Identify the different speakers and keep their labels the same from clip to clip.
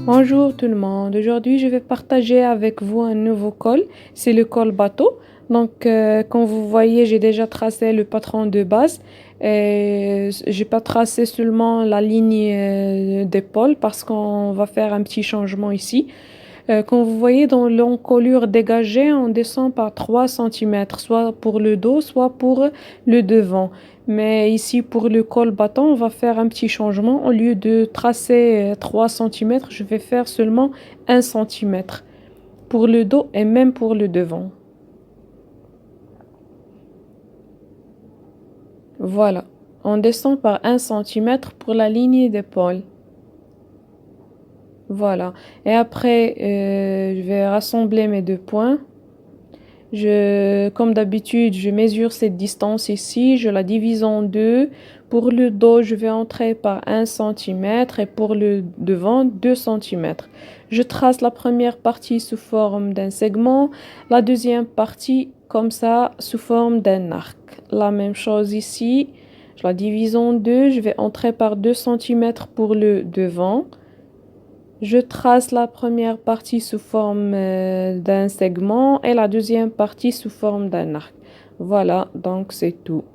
Speaker 1: Bonjour tout le monde. Aujourd'hui, je vais partager avec vous un nouveau col. C'est le col bateau. Donc, comme vous voyez, j'ai déjà tracé le patron de base. Et j'ai pas tracé seulement la ligne d'épaule parce qu'on va faire un petit changement ici. Comme vous voyez, dans l'encolure dégagée, on descend par 3 cm, soit pour le dos, soit pour le devant. Mais ici, pour le col battant, on va faire un petit changement. Au lieu de tracer 3 cm, je vais faire seulement 1 cm pour le dos et même pour le devant. Voilà. On descend par 1 cm pour la ligne d'épaule. Voilà. Et après, je vais rassembler mes deux points. Comme d'habitude, je mesure cette distance ici, je la divise en deux. Pour le dos, je vais entrer par 1 cm et pour le devant, 2 cm. Je trace la première partie sous forme d'un segment, la deuxième partie comme ça, sous forme d'un arc. La même chose ici, je la divise en deux, je vais entrer par 2 cm pour le devant. Je trace la première partie sous forme d'un segment et la deuxième partie sous forme d'un arc. Voilà, donc c'est tout.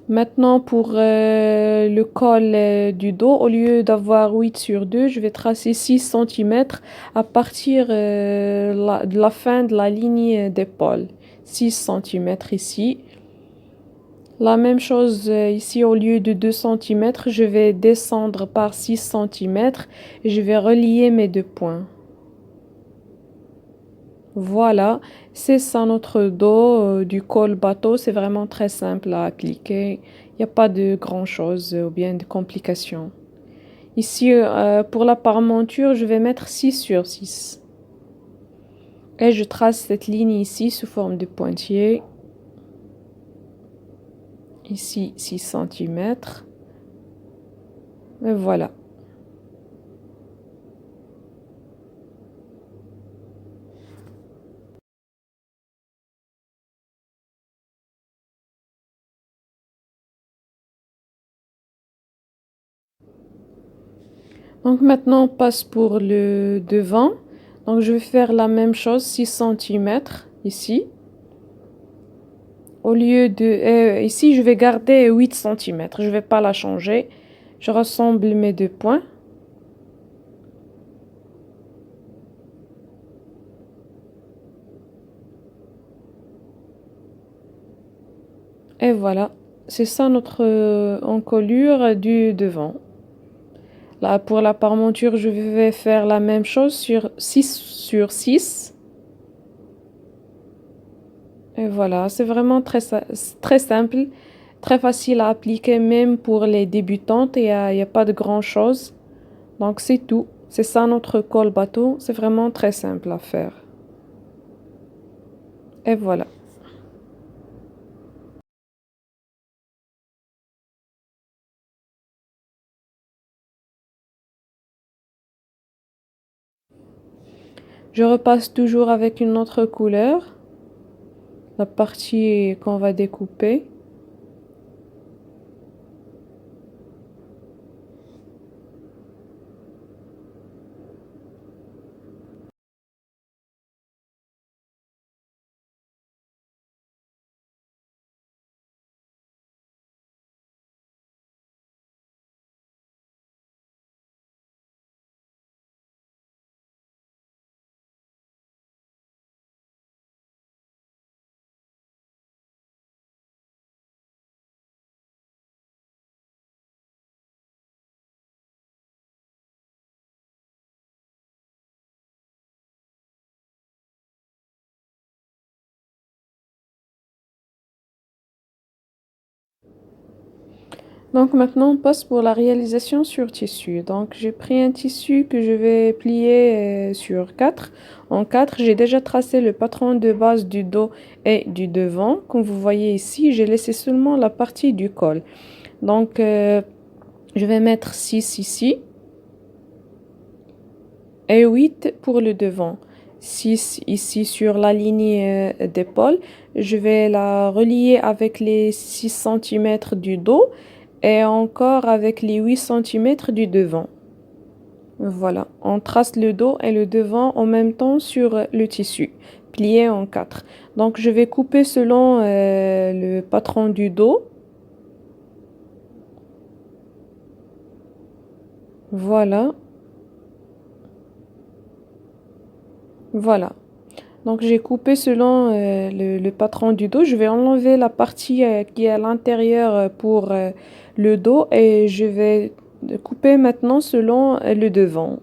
Speaker 1: Maintenant pour le col du dos, au lieu d'avoir 8 sur 2, je vais tracer 6 cm à partir de la fin de la ligne d'épaule. 6 cm ici. La même chose ici, au lieu de 2 cm, je vais descendre par 6 cm et je vais relier mes deux points. Voilà, c'est ça notre dos du col bateau. C'est vraiment très simple à appliquer. Il n'y a pas de grand chose ou bien de complications. Ici, pour la parementure, je vais mettre 6 sur 6. Et je trace cette ligne ici sous forme de pointillé. Ici, 6 cm. Et voilà. Donc maintenant, on passe pour le devant. Donc je vais faire la même chose, 6 cm ici. Au lieu de... ici, je vais garder 8 cm. Je ne vais pas la changer. Je rassemble mes deux points. Et voilà. C'est ça notre encolure du devant. Là, pour la parementure, je vais faire la même chose sur 6 sur 6. Et voilà, c'est vraiment très simple, très facile à appliquer même pour les débutantes. Il y a pas de grand chose. Donc c'est tout. C'est ça notre col bateau. C'est vraiment très simple à faire. Et voilà. Je repasse toujours avec une autre couleur. La partie qu'on va découper. Donc maintenant, on passe pour la réalisation sur tissu. Donc j'ai pris un tissu que je vais plier sur 4. En 4, j'ai déjà tracé le patron de base du dos et du devant. Comme vous voyez ici, j'ai laissé seulement la partie du col. Donc je vais mettre 6 ici et 8 pour le devant. 6 ici sur la ligne d'épaule. Je vais la relier avec les 6 cm du dos et encore avec les 8 cm du devant. Voilà, on trace le dos et le devant en même temps sur le tissu, plié en quatre. Donc je vais couper selon le patron du dos. Voilà, voilà. Donc j'ai coupé selon le patron du dos. Je vais enlever la partie qui est à l'intérieur pour le dos et je vais couper maintenant selon le devant.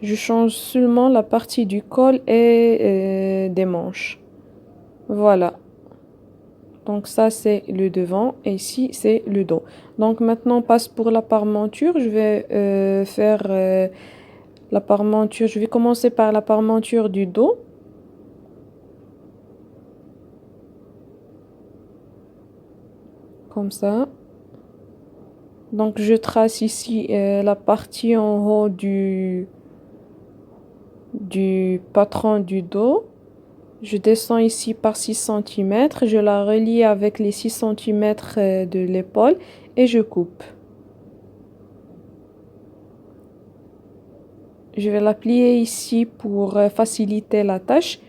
Speaker 1: Je change seulement la partie du col et des manches. Voilà. Donc ça c'est le devant et ici c'est le dos. Donc maintenant on passe pour la parmenture. Je vais faire la parmenture. Je vais commencer par la parmenture du dos. Comme ça. Donc je trace ici la partie en haut du patron du dos. Je descends ici par 6 cm. Je la relie avec les 6 cm de l'épaule et je coupe. Je vais la plier ici pour faciliter la tâche.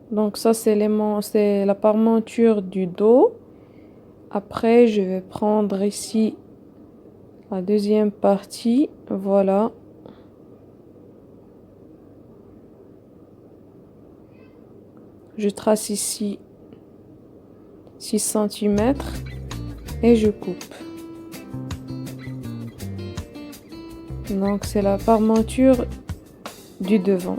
Speaker 1: Donc ça c'est la parmenture du dos. Après je vais prendre ici la deuxième partie. Voilà. Je trace ici 6 cm et je coupe. Donc c'est la parmenture du devant.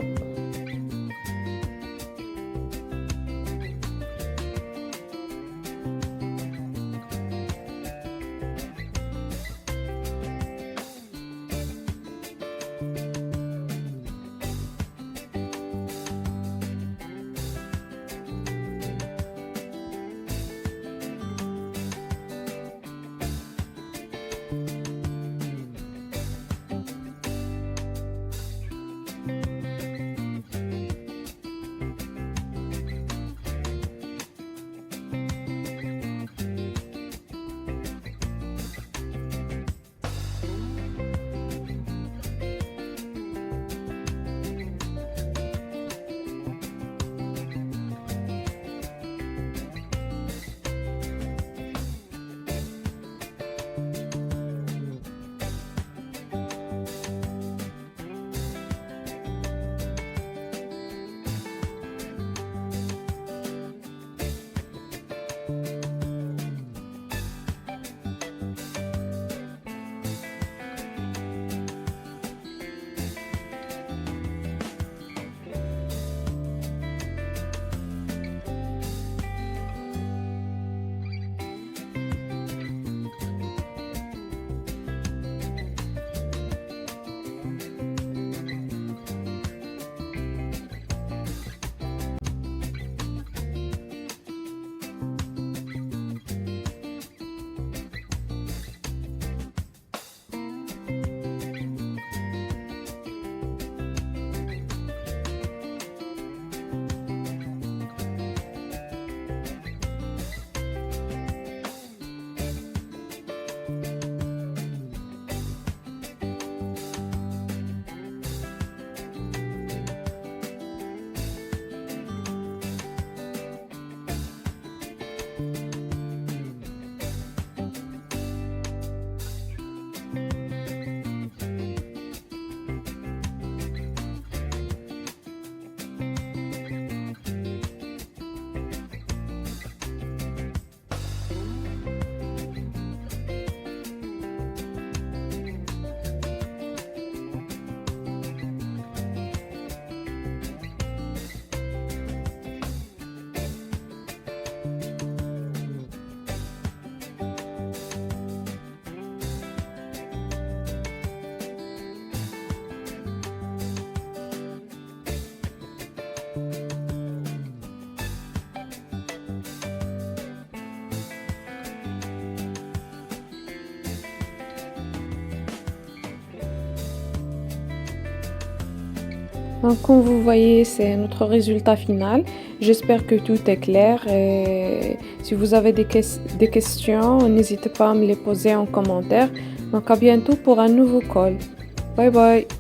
Speaker 1: Donc, comme vous voyez, c'est notre résultat final. J'espère que tout est clair et si vous avez des questions, n'hésitez pas à me les poser en commentaire. Donc, à bientôt pour un nouveau call. Bye bye.